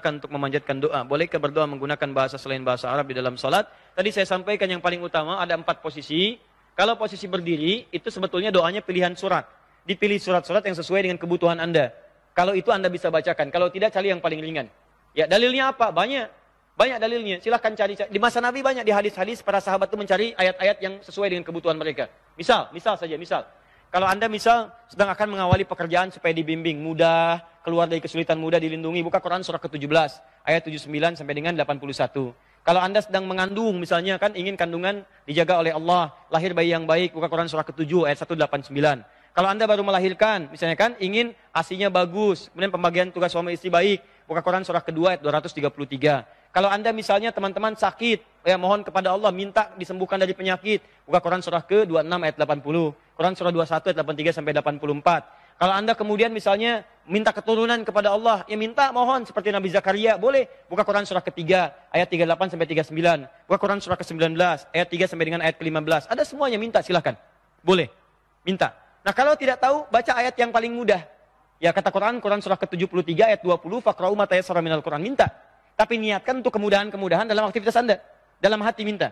digunakan untuk memanjatkan doa. Bolehkah berdoa menggunakan bahasa selain bahasa Arab di dalam salat? Tadi saya sampaikan yang paling utama ada 4 posisi. Kalau posisi berdiri, itu sebetulnya doanya pilihan surat. Dipilih surat-surat yang sesuai dengan kebutuhan Anda. Kalau itu Anda bisa bacakan. Kalau tidak, cari yang paling ringan. Ya, dalilnya apa? Banyak. Banyak dalilnya. Silahkan cari. Di masa Nabi banyak di hadis-hadis para sahabat itu mencari ayat-ayat yang sesuai dengan kebutuhan mereka. Misal saja. Kalau Anda misal sedang akan mengawali pekerjaan supaya dibimbing, mudah, keluar dari kesulitan, mudah dilindungi, buka Quran surah ke-17, ayat 79 sampai dengan 81. Kalau Anda sedang mengandung, misalnya kan ingin kandungan dijaga oleh Allah, lahir bayi yang baik, buka Quran surah ke-7, ayat 189. Kalau Anda baru melahirkan, misalnya kan ingin ASI-nya bagus, kemudian pembagian tugas suami istri baik, buka Quran surah ke-2, ayat 233. Kalau Anda misalnya teman-teman sakit, ya mohon kepada Allah minta disembuhkan dari penyakit. Buka Quran surah ke-26 ayat 80. Quran surah 21 ayat 83 sampai 84. Kalau Anda kemudian misalnya minta keturunan kepada Allah, ya minta mohon seperti Nabi Zakaria, boleh. Buka Quran surah ke-3 ayat 38 sampai 39. Buka Quran surah ke-19 ayat 3 sampai dengan ayat ke-15. Ada semuanya minta silakan. Boleh. Minta. Nah, kalau tidak tahu baca ayat yang paling mudah. Ya kata Quran surah ke-73 ayat 20, faqra'u ma tayassara minal Quran, minta. Tapi niatkan untuk kemudahan-kemudahan dalam aktivitas Anda. Dalam hati minta.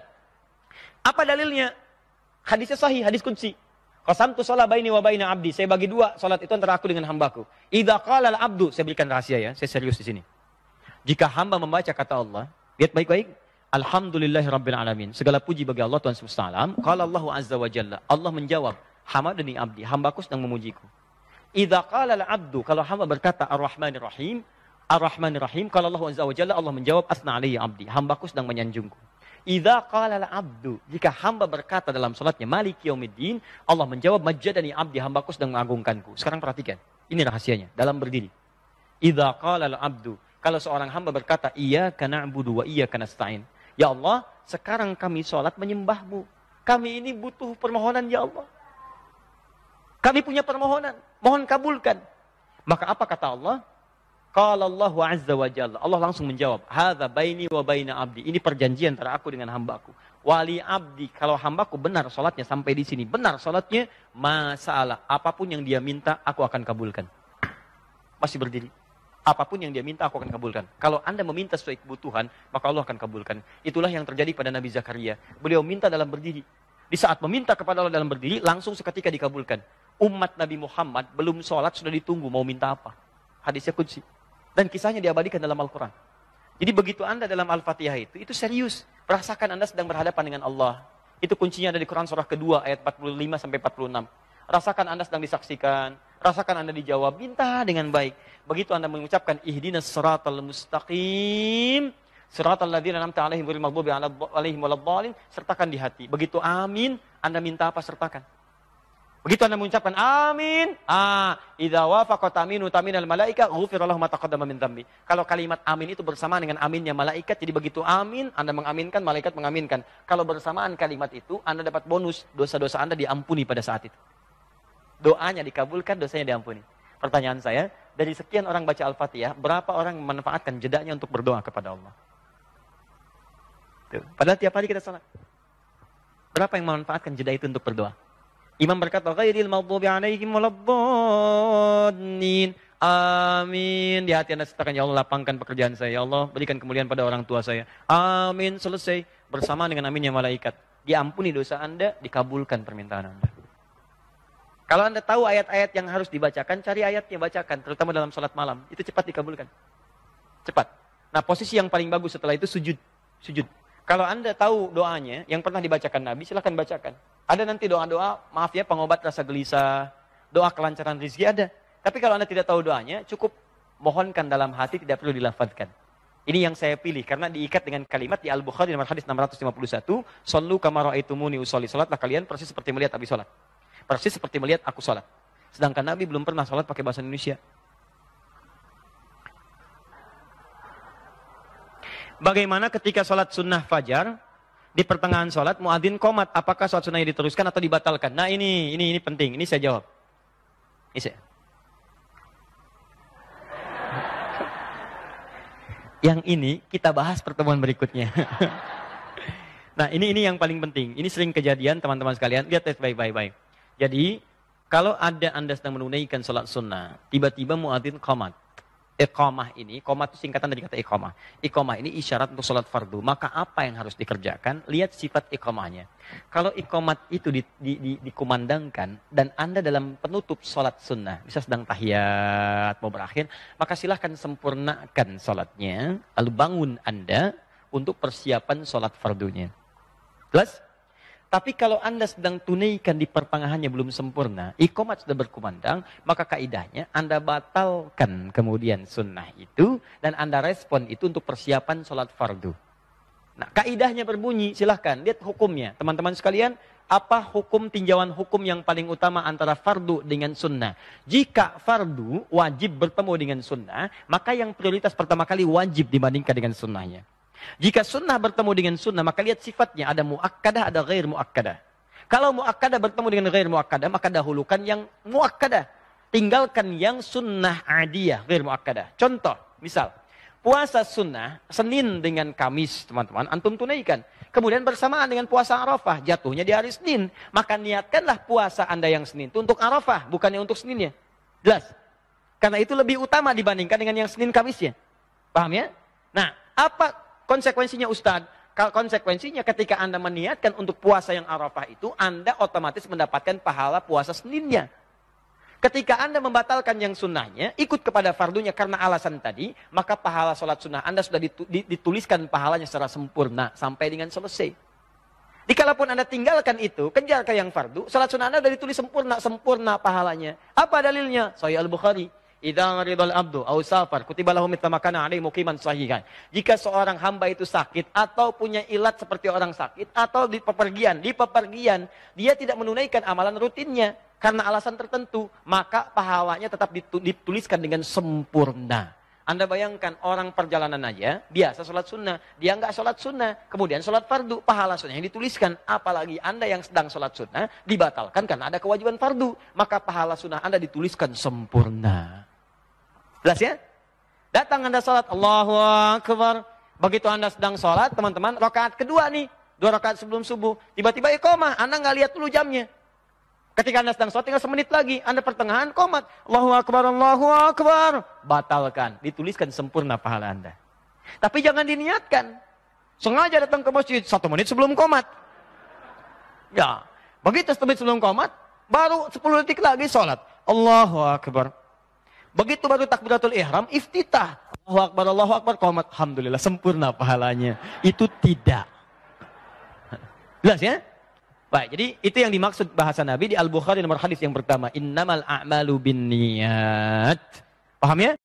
Apa dalilnya? Hadisnya sahih, hadis qudsi. Qasamtu shalah baini wa baina abdi. Saya bagi 2 salat itu antara aku dengan hambaku. Idza qala al-abdu, saya berikan rahasia ya, saya serius di sini. Jika hamba membaca kata Allah, lihat baik-baik. Alhamdulillahirabbil alamin. Segala puji bagi Allah Tuhan semesta alam. Qala Allahu azza wa jalla. Allah menjawab, hamadani abdi, hambaku sedang memujiku. Idza qala al-abdu, kalau hamba berkata ar-rahmanir rahim, Ar-Rahmanir-Rahim, kalau Allah Azza wa Jalla, Allah menjawab, asna alayya abdi, hambaku sedang menyanjungku. Idza qala al-abdu, jika hamba berkata dalam salatnya, Maliki yaumiddin, Allah menjawab, majjadani abdi, hambaku sedang mengagungkanku. Sekarang perhatikan, ini rahasianya, dalam berdiri. Idza qala al-abdu, kalau seorang hamba berkata, iyyaka na'budu wa iyyaka nasta'in. Ya Allah, sekarang kami salat menyembahmu. Kami ini butuh permohonan, ya Allah. Kami punya permohonan, mohon kabulkan. Maka apa kata Allah? Qala Allahu azza wa jalla. Allah langsung menjawab, hadza baini wa baina abdi. Ini perjanjian antara aku dengan hambaku. Wali abdi, kalau hambaku benar salatnya sampai di sini, benar salatnya, masalah apapun yang dia minta aku akan kabulkan. Masih berdiri. Apapun yang dia minta aku akan kabulkan. Kalau Anda meminta sesuai kebutuhan, maka Allah akan kabulkan. Itulah yang terjadi pada Nabi Zakaria. Beliau minta dalam berdiri. Di saat meminta kepada Allah dalam berdiri, langsung seketika dikabulkan. Umat Nabi Muhammad belum sholat sudah ditunggu mau minta apa. Hadisnya qudsi. Dan kisahnya diabadikan dalam Al-Quran. Jadi begitu Anda dalam Al-Fatihah itu serius. Rasakan Anda sedang berhadapan dengan Allah. Itu kuncinya ada di Quran surah kedua ayat 45 sampai 46. Rasakan Anda sedang disaksikan. Rasakan Anda dijawab. Minta dengan baik. Begitu Anda mengucapkan ihdinas siratal mustaqim. Siratal ladzina an'amta 'alaihim ghairil maghdubi 'alaihim waladdallin. Sertakan di hati. Begitu amin, Anda minta apa sertakan. Begitu Anda mengucapkan amin, idza wafaqat aminu taminal malaika ghufira lahu ma taqaddama min dzambi. Kalau kalimat amin itu bersamaan dengan aminnya malaikat, jadi begitu amin, Anda mengaminkan, malaikat mengaminkan. Kalau bersamaan kalimat itu, Anda dapat bonus, dosa-dosa Anda diampuni pada saat itu. Doanya dikabulkan, dosanya diampuni. Pertanyaan saya, dari sekian orang baca Al-Fatihah, berapa orang memanfaatkan jedanya untuk berdoa kepada Allah? Tuh. Padahal tiap hari kita salat. Berapa yang memanfaatkan jeda itu untuk berdoa? Imam berkata, ghairil maghdubi 'alaihim waladdallin. Amin. Di hati Anda sertakan, ya Allah lapangkan pekerjaan saya. Ya Allah berikan kemuliaan pada orang tua saya. Amin. Selesai. Bersamaan dengan aminnya malaikat. Diampuni dosa Anda, dikabulkan permintaan Anda. Kalau Anda tahu ayat-ayat yang harus dibacakan, cari ayatnya, bacakan. Terutama dalam salat malam. Itu cepat dikabulkan. Cepat. Nah, posisi yang paling bagus setelah itu sujud. Sujud. Kalau Anda tahu doanya yang pernah dibacakan Nabi, silakan bacakan. Ada nanti doa-doa, maaf ya, pengobat rasa gelisah, doa kelancaran rezeki ada. Tapi kalau Anda tidak tahu doanya, cukup mohonkan dalam hati, tidak perlu dilafadzkan. Ini yang saya pilih, karena diikat dengan kalimat di Al-Bukhari nomor hadis 651, Sallu kama ra'aitumuni usolli. Salatlah kalian persis seperti melihat Abi salat. Persis seperti melihat aku salat. Sedangkan Nabi belum pernah salat pakai bahasa Indonesia. Bagaimana ketika salat sunnah fajar, di pertengahan salat muadzin qomat, apakah salat sunnahnya diteruskan atau dibatalkan? Nah ini penting, ini saya jawab. Ini saya. Yang ini kita bahas pertemuan berikutnya. Nah ini yang paling penting. Ini sering kejadian teman-teman sekalian. Lihat baik-baik. Jadi kalau ada Anda sedang menunaikan salat sunnah, tiba-tiba muadzin qomat. Iqamah ini, iqamah itu singkatan dari kata iqamah. Iqamah ini isyarat untuk sholat fardu. Maka apa yang harus dikerjakan? Lihat sifat iqamahnya. Kalau iqamat itu dikumandangkan dan Anda dalam penutup sholat sunnah, bisa sedang tahiyat, mau berakhir, maka silahkan sempurnakan sholatnya, lalu bangun Anda untuk persiapan sholat fardunya. Jelas? Tapi kalau Anda sedang tunaikan di pertengahannya belum sempurna, iqamat sudah berkumandang, maka kaidahnya Anda batalkan kemudian sunnah itu, dan Anda respon itu untuk persiapan sholat fardu. Nah, kaidahnya berbunyi, silahkan, lihat hukumnya. Teman-teman sekalian, apa hukum tinjauan hukum yang paling utama antara fardu dengan sunnah? Jika fardu wajib bertemu dengan sunnah, maka yang prioritas pertama kali wajib dibandingkan dengan sunnahnya. Jika sunnah bertemu dengan sunnah, maka lihat sifatnya. Ada muakkadah, ada ghair muakkadah. Kalau muakkadah bertemu dengan ghair muakkadah, maka dahulukan yang muakkadah. Tinggalkan yang sunnah adiyah, ghair muakkadah. Contoh, misal, puasa sunnah, Senin dengan Kamis, teman-teman, antum tunaikan. Kemudian bersamaan dengan puasa Arafah, jatuhnya di hari Senin. Maka niatkanlah puasa Anda yang Senin itu untuk Arafah, bukannya untuk Seninnya. Jelas? Karena itu lebih utama dibandingkan dengan yang Senin Kamisnya. Paham ya? Nah, apa konsekuensinya Ustadz? Konsekuensinya ketika Anda meniatkan untuk puasa yang Arafah itu, Anda otomatis mendapatkan pahala puasa Seninnya. Ketika Anda membatalkan yang sunnahnya, ikut kepada fardunya karena alasan tadi, maka pahala sholat sunnah Anda sudah dituliskan pahalanya secara sempurna sampai dengan selesai. Dikalaupun Anda tinggalkan itu, kejar ke yang fardu, sholat sunnah Anda sudah ditulis sempurna pahalanya. Apa dalilnya? Sahih Al-Bukhari. Idza ridal abdu aw safar kutiba lahu mithla ma kana alaihi muqiman sahihan. Jika seorang hamba itu sakit atau punya ilat seperti orang sakit atau di pepergian dia tidak menunaikan amalan rutinnya karena alasan tertentu, maka pahalanya tetap dituliskan dengan sempurna. Anda bayangkan orang perjalanan aja biasa sholat sunnah, dia nggak sholat sunnah, kemudian sholat fardu, pahala sunnah yang dituliskan. Apalagi Anda yang sedang sholat sunnah dibatalkan karena ada kewajiban fardu, maka pahala sunnah Anda dituliskan sempurna. Jelas ya? Datang Anda sholat, Allahu Akbar. Begitu Anda sedang sholat, teman-teman, rakaat kedua nih, 2 rakaat sebelum subuh. Tiba-tiba iqamah, Anda nggak lihat dulu jamnya. Ketika Anda sedang sholat, tinggal semenit lagi. Anda pertengahan, qomat. Allahu Akbar, Allahu Akbar. Batalkan, dituliskan sempurna pahala Anda. Tapi jangan diniatkan. Sengaja datang ke masjid, 1 menit sebelum qomat. Ya, begitu 1 menit sebelum qomat, baru 10 detik lagi sholat. Allahu Akbar. Begitu baru takbiratul ihram, iftitah. Allahu Akbar, qomat. Alhamdulillah, sempurna pahalanya. Itu tidak. Jelas ya? Baik, jadi itu yang dimaksud bahasa Nabi di Al-Bukhari nomor hadis yang pertama. Innamal a'malu binniyat. Paham ya?